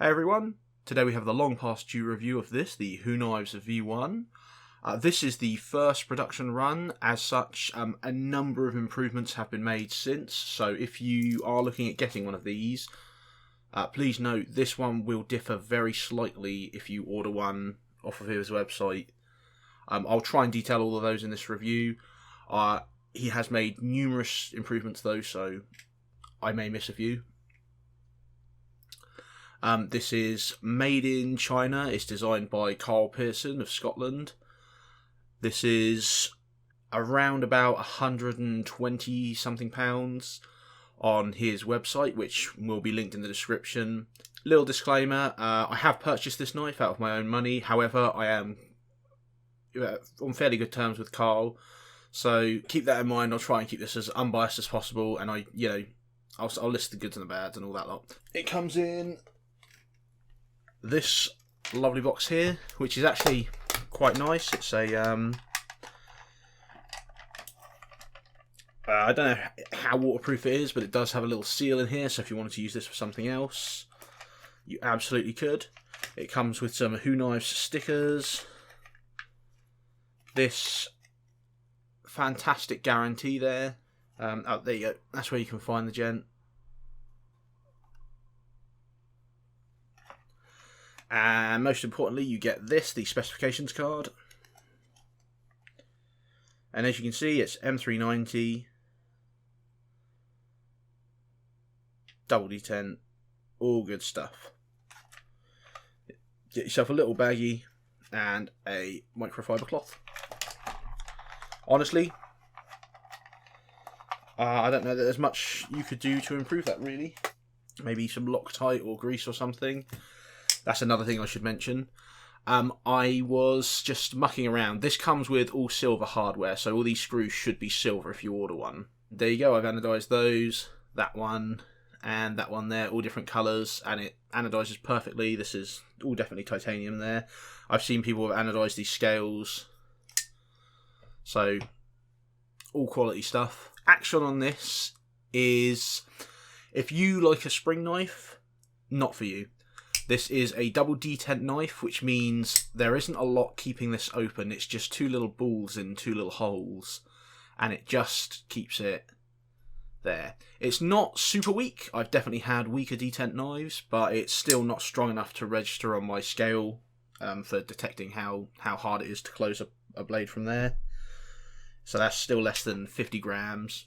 Hey everyone, today we have the long past due review of this, the Who Knives V1. This is the first production run. As such, a number of improvements have been made since, so if you are looking at getting one of these, please note this one will differ very slightly if you order one off of his website. I'll try and detail all of those in this review. He has made numerous improvements though, so I may miss a few. This is made in China. It's designed by Carl Pearson of Scotland. This is around about 120 something pounds on his website, which will be linked in the description. Little disclaimer, I have purchased this knife out of my own money. However, I am on fairly good terms with Carl, so keep that in mind. I'll try and keep this as unbiased as possible, and I'll list the goods and the bads and all that lot. It comes in this lovely box here, which is actually quite nice. It's a I don't know how waterproof it is, but it does have a little seal in here, so if you wanted to use this for something else, you absolutely could. It comes with some Who Knives stickers, this fantastic guarantee there. Oh, there you go, that's where you can find the gent. And most importantly, you get this, the specifications card. And as you can see, it's M390, double D10, all good stuff. Get yourself a little baggie and a microfiber cloth. Honestly, I don't know that there's much you could do to improve that, really. Maybe some Loctite or grease or something. That's another thing I should mention. I was just mucking around. This comes with all silver hardware, so all these screws should be silver if you order one. There you go, I've anodized those, that one, and that one there, all different colours, and it anodizes perfectly. This is all definitely titanium there. I've seen people have anodized these scales, so all quality stuff. Action on this is, if you like a spring knife, not for you. This is a double detent knife, which means there isn't a lot keeping this open. It's just two little balls in two little holes, and it just keeps it there. It's not super weak. I've definitely had weaker detent knives, but it's still not strong enough to register on my scale for detecting how hard it is to close a blade from there. So that's still less than 50 grams.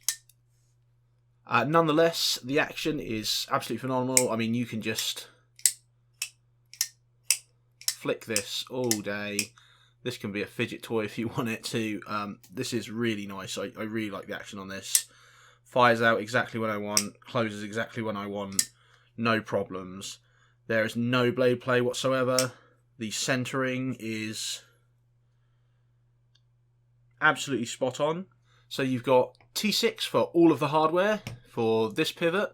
Nonetheless, the action is absolutely phenomenal. I mean, you can just flick this all day. This can be a fidget toy if you want it to. This is really nice. I really like the action on this. Fires out exactly when I want, closes exactly when I want, no problems. There is no blade play whatsoever. The centering is absolutely spot on. So you've got T6 for all of the hardware for this pivot,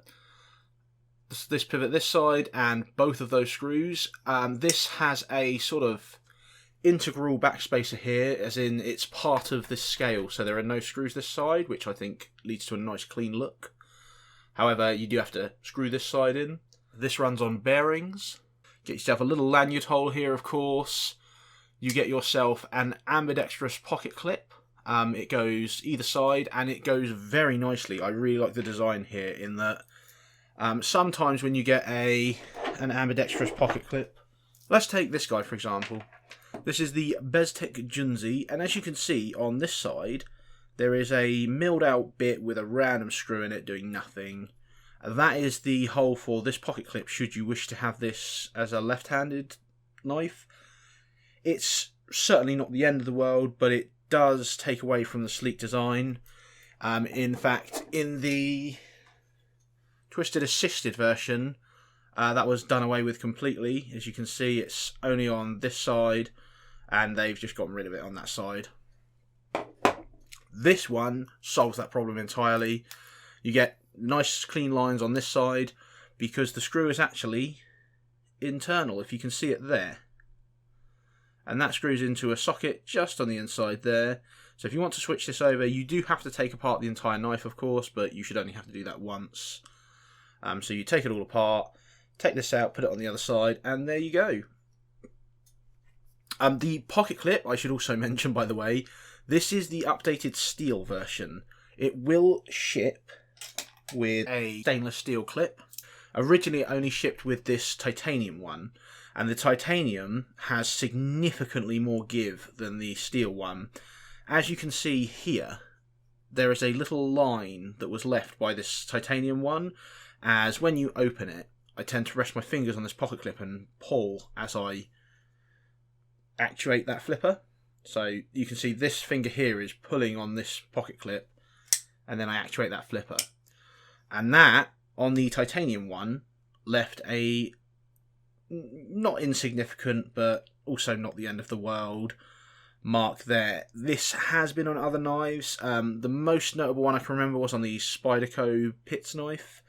this pivot this side, and both of those screws. This has a sort of integral backspacer here, as in it's part of this scale, so there are no screws this side, which I think leads to a nice clean look. However, you do have to screw this side in. This runs on bearings. Get yourself a little lanyard hole here, of course. You get yourself an ambidextrous pocket clip. It goes either side, and it goes very nicely. I really like the design here in that sometimes when you get an ambidextrous pocket clip, let's take this guy for example. This is the Beztek Junzi, and as you can see on this side, there is a milled out bit with a random screw in it doing nothing. That is the hole for this pocket clip should you wish to have this as a left-handed knife. It's certainly not the end of the world, but it does take away from the sleek design. In fact, in the Twisted Assisted version, that was done away with completely. As you can see, it's only on this side, and they've just gotten rid of it on that side. This one solves that problem entirely. You get nice clean lines on this side because the screw is actually internal, if you can see it there. And that screws into a socket just on the inside there. So if you want to switch this over, you do have to take apart the entire knife, of course, but you should only have to do that once. So you take it all apart, Take this out, put it on the other side, and there you go. The pocket clip, I should also mention, by the way, this is the updated steel version. It will ship with a stainless steel clip. Originally, it only shipped with this titanium one, and the titanium has significantly more give than the steel one. As you can see here, there is a little line that was left by this titanium one, as when you open it, I tend to rest my fingers on this pocket clip and pull as I actuate that flipper. So you can see this finger here is pulling on this pocket clip, and then I actuate that flipper. And that, on the titanium one, left a not insignificant, but also not the end of the world mark there. This has been on other knives. The most notable one I can remember was on the Spyderco Pitts knife.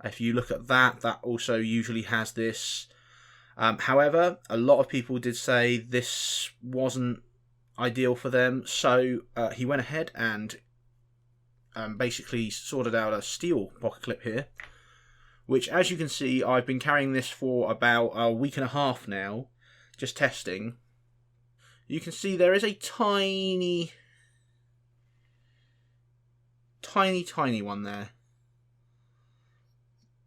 If you look at that, that also usually has this. However, a lot of people did say this wasn't ideal for them, so he went ahead and basically sorted out a steel pocket clip here, which, as you can see, I've been carrying this for about a week and a half now, just testing. You can see there is a tiny one there.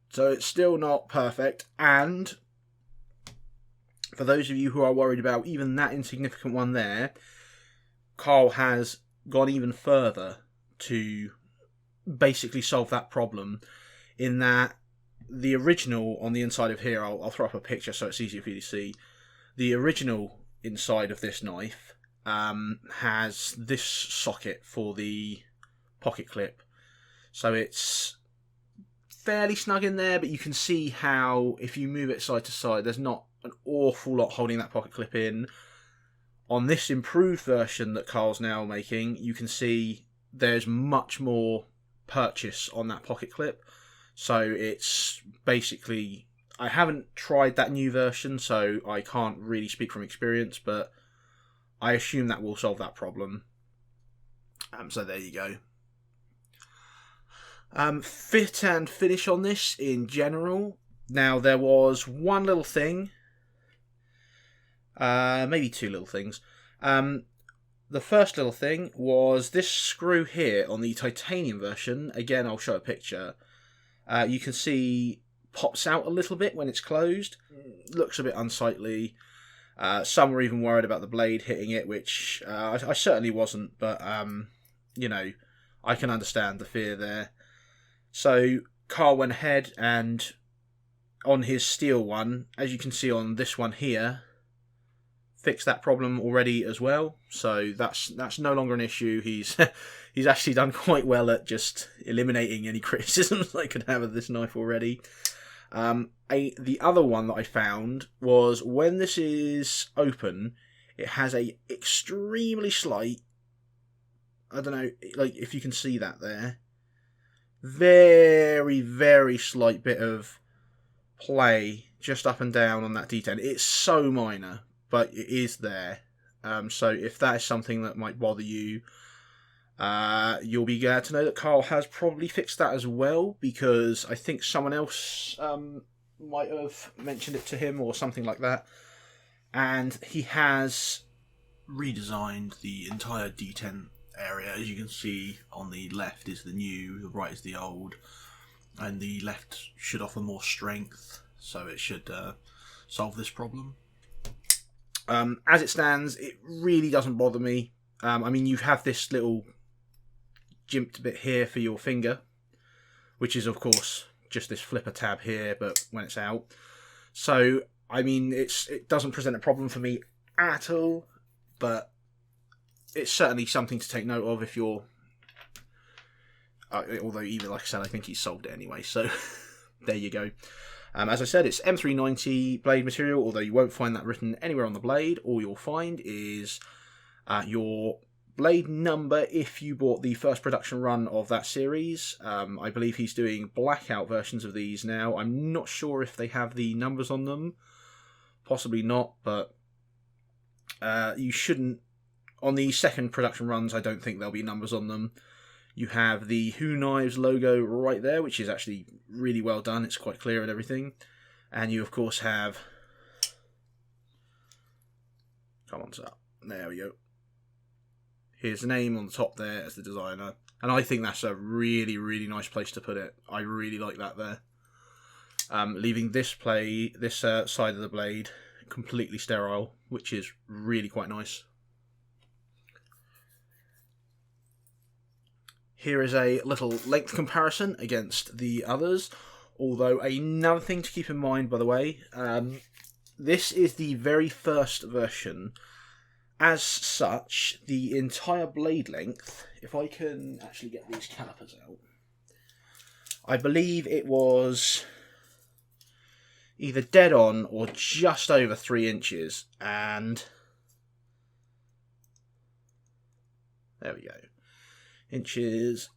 So it's still not perfect, and for those of you who are worried about even that insignificant one there, Carl has gone even further to basically solve that problem, in that the original on the inside of here, I'll throw up a picture so it's easier for you to see, the original inside of this knife has this socket for the pocket clip. So it's fairly snug in there, but you can see how if you move it side to side, there's not an awful lot holding that pocket clip in. On this improved version that Carl's now making, you can see there's much more purchase on that pocket clip. So it's basically, I haven't tried that new version, so I can't really speak from experience, but I assume that will solve that problem. So there you go. Fit and finish on this in general. Now, there was one little thing, maybe two little things. The first little thing was this screw here on the titanium version. Again, I'll show a picture. You can see pops out a little bit when it's closed. Looks a bit unsightly. Some were even worried about the blade hitting it, which I certainly wasn't, but you know, I can understand the fear there. So Carl went ahead and on his steel one, as you can see on this one here, fixed that problem already as well. So that's no longer an issue. He's actually done quite well at just eliminating any criticisms I could have of this knife already. The other one that I found was when this is open, it has a extremely slight, I don't know, like if you can see that there, very, very slight bit of play just up and down on that D10. It's so minor, but it is there. So if that is something that might bother you, you'll be glad to know that Carl has probably fixed that as well, because I think someone else might have mentioned it to him or something like that. And he has redesigned the entire D10 area. As you can see, on the left is the new, the right is the old, and the left should offer more strength, so it should solve this problem. As it stands, it really doesn't bother me. I mean, you have this little jimped bit here for your finger, which is of course just this flipper tab here, but when it's out. So I mean, it doesn't present a problem for me at all, but it's certainly something to take note of if you're although even like I said, I think he's solved it anyway, so there you go. As I said, it's M390 blade material, although you won't find that written anywhere on the blade. All you'll find is your blade number if you bought the first production run of that series. I believe he's doing blackout versions of these now. I'm not sure if they have the numbers on them. Possibly not, but you shouldn't. On the second production runs, I don't think there'll be numbers on them. You have the Who Knives logo right there, which is actually really well done. It's quite clear and everything. And you, of course, have... Come on, sir. There we go. Here's the name on the top there as the designer. And I think that's a really, really nice place to put it. I really like that there. Leaving this side of the blade completely sterile, which is really quite nice. Here is a little length comparison against the others. Although another thing to keep in mind, by the way, this is the very first version. As such, the entire blade length, if I can actually get these calipers out, I believe it was either dead on or just over 3 inches, and there we go. Inches,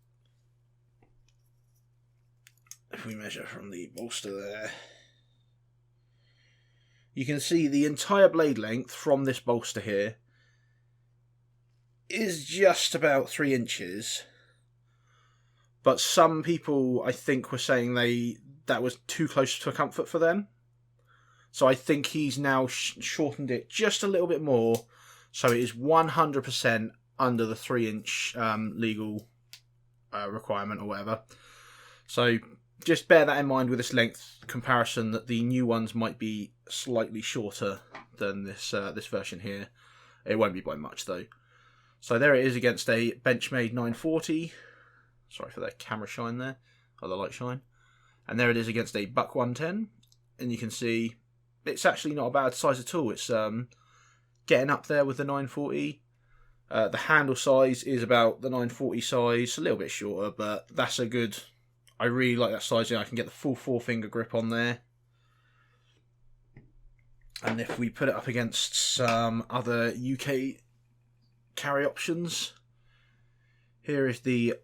if we measure from the bolster there, you can see the entire blade length from this bolster here is just about 3 inches. But some people, I think, were saying that was too close to comfort for them. So I think he's now shortened it just a little bit more, so it is 100% under the 3-inch legal requirement or whatever. So just bear that in mind with this length comparison, that the new ones might be slightly shorter than this version here. It won't be by much though. So there it is against a Benchmade 940. Sorry for that camera shine there, or the light shine. And there it is against a Buck 110. And you can see it's actually not a bad size at all. It's getting up there with the 940. The handle size is about the 940 size, a little bit shorter, but that's a good... I really like that sizing. I can get the full 4-finger grip on there. And if we put it up against some other UK carry options, here is the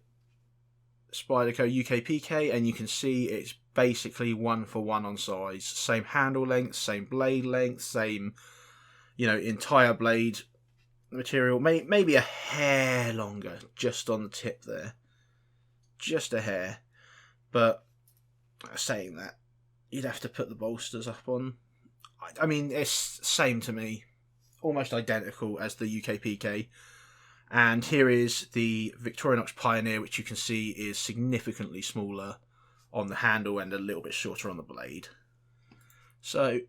Spyderco UK PK, and you can see it's basically 1-for-1 on size. Same handle length, same blade length, same, entire blade material. Maybe a hair longer, just on the tip there. Just a hair. But saying that, you'd have to put the bolsters up on. I mean, it's same to me. Almost identical as the UK PK. And here is the Victorinox Pioneer, which you can see is significantly smaller on the handle and a little bit shorter on the blade. So,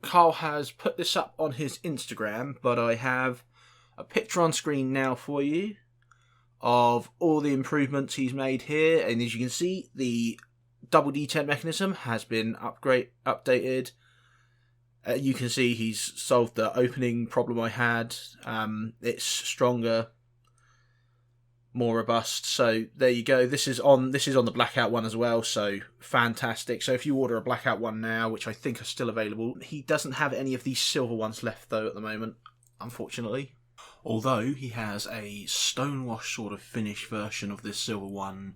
Carl has put this up on his Instagram, but I have a picture on screen now for you of all the improvements he's made here. And as you can see, the double detent mechanism has been updated. You can see he's solved the opening problem I had. It's stronger, more robust. So there you go. This is on the blackout one as well. So fantastic. So if you order a blackout one now, which I think are still available, he doesn't have any of these silver ones left though at the moment, unfortunately. Although he has a stonewash sort of finish version of this silver one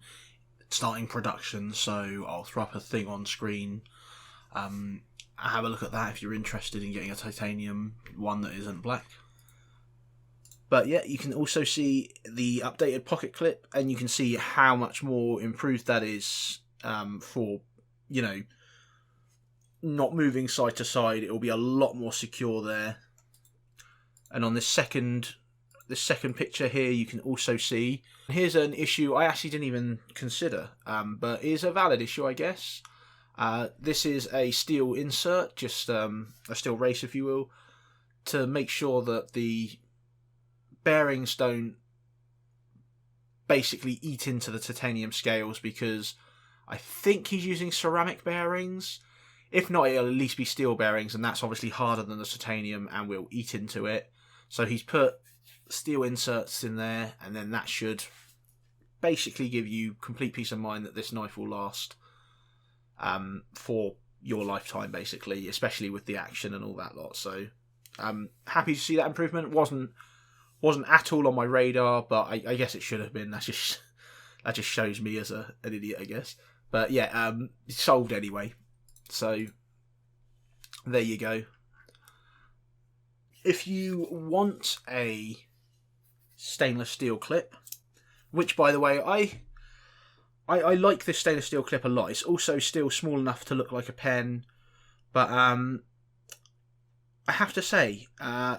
starting production. So I'll throw up a thing on screen. Have a look at that if you're interested in getting a titanium one that isn't black. But yeah, you can also see the updated pocket clip, and you can see how much more improved that is for, not moving side to side. It will be a lot more secure there. And on this second picture here, you can also see, here's an issue I actually didn't even consider, but is a valid issue, I guess. This is a steel insert, just a steel race, if you will, to make sure that the bearings don't basically eat into the titanium scales, because I think he's using ceramic bearings. If not, it'll at least be steel bearings, and that's obviously harder than the titanium and will eat into it. So he's put steel inserts in there, and then that should basically give you complete peace of mind that this knife will last for your lifetime, basically, especially with the action and all that lot. So I'm happy to see that improvement. Wasn't at all on my radar, but I guess it should have been. That just shows me as an idiot, I guess. But yeah, it's solved anyway. So there you go. If you want a stainless steel clip, which, by the way, I like this stainless steel clip a lot. It's also still small enough to look like a pen. But I have to say,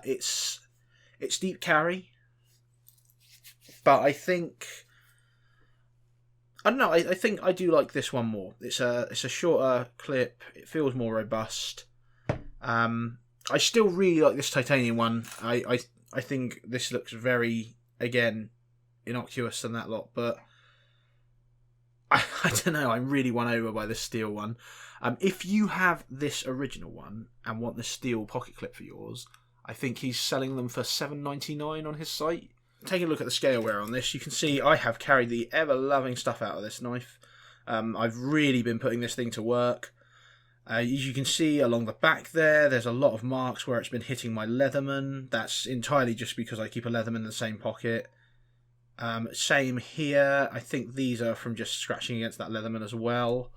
it's deep carry, but I don't know. I think I do like this one more. It's a shorter clip. It feels more robust. I still really like this titanium one. I think this looks very, again, innocuous than that lot, but I don't know. I'm really won over by this steel one. If you have this original one and want the steel pocket clip for yours, I think he's selling them for $7.99 on his site. Taking a look at the scale wear on this, you can see I have carried the ever-loving stuff out of this knife. I've really been putting this thing to work. As you can see along the back there's a lot of marks where it's been hitting my Leatherman. That's entirely just because I keep a Leatherman in the same pocket. Same here. I think these are from just scratching against that Leatherman as well.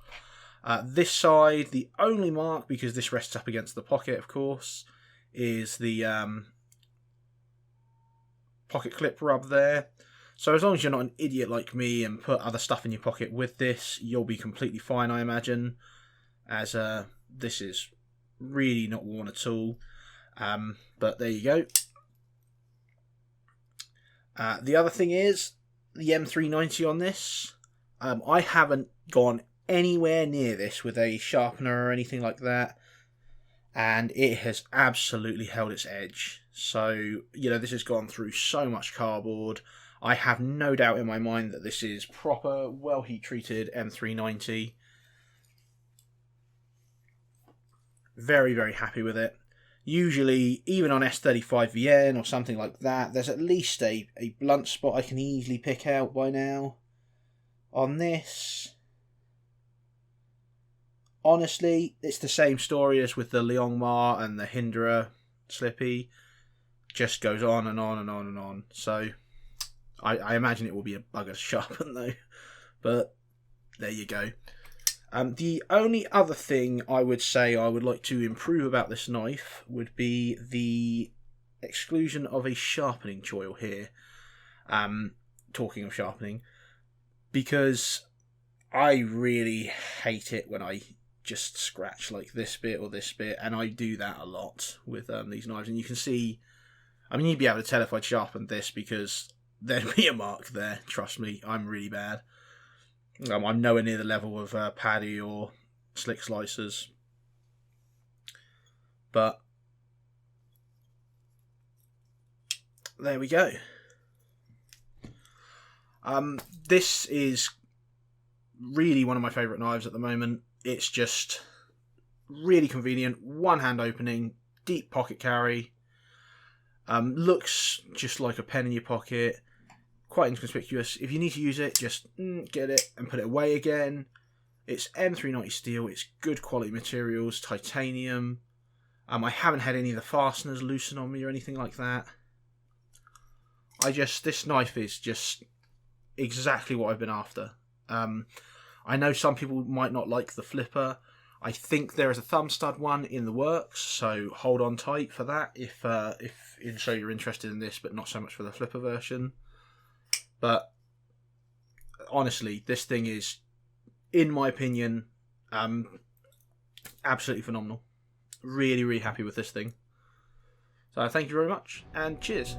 This side, the only mark, because this rests up against the pocket, of course, is the pocket clip rub there. So as long as you're not an idiot like me and put other stuff in your pocket with this, you'll be completely fine, I imagine, as this is really not worn at all. But there you go. The other thing is the M390 on this. I haven't gone anywhere near this with a sharpener or anything like that, and it has absolutely held its edge. So, this has gone through so much cardboard. I have no doubt in my mind that this is proper, well heat treated M390. Very, very happy with it. Usually, even on S35VN or something like that, there's at least a blunt spot I can easily pick out by now. On this, honestly, it's the same story as with the Liongmar and the Hindra Slippy. Just goes on and on and on and on. So, I imagine it will be a bugger to sharpen though. But, there you go. The only other thing I would say I would like to improve about this knife would be the exclusion of a sharpening choil here. Talking of sharpening, because I really hate it when I just scratch like this bit or this bit, and I do that a lot with these knives. And you can see, you'd be able to tell if I'd sharpened this because there'd be a mark there. Trust me, I'm really bad. I'm nowhere near the level of Paddy or Slick Slicers. But there we go. This is really one of my favourite knives at the moment. It's just really convenient. One-hand opening, deep pocket carry. Looks just like a pen in your pocket. Quite inconspicuous. If you need to use it, just get it and put it away again. It's M390 steel. It's good quality materials, titanium. I haven't had any of the fasteners loosen on me or anything like that. This knife is just exactly what I've been after. I know some people might not like the flipper. I think there is a thumb stud one in the works, so hold on tight for that if you're interested in this, but not so much for the flipper version. But honestly, this thing is, in my opinion, absolutely phenomenal. Really, really happy with this thing. So thank you very much, and cheers.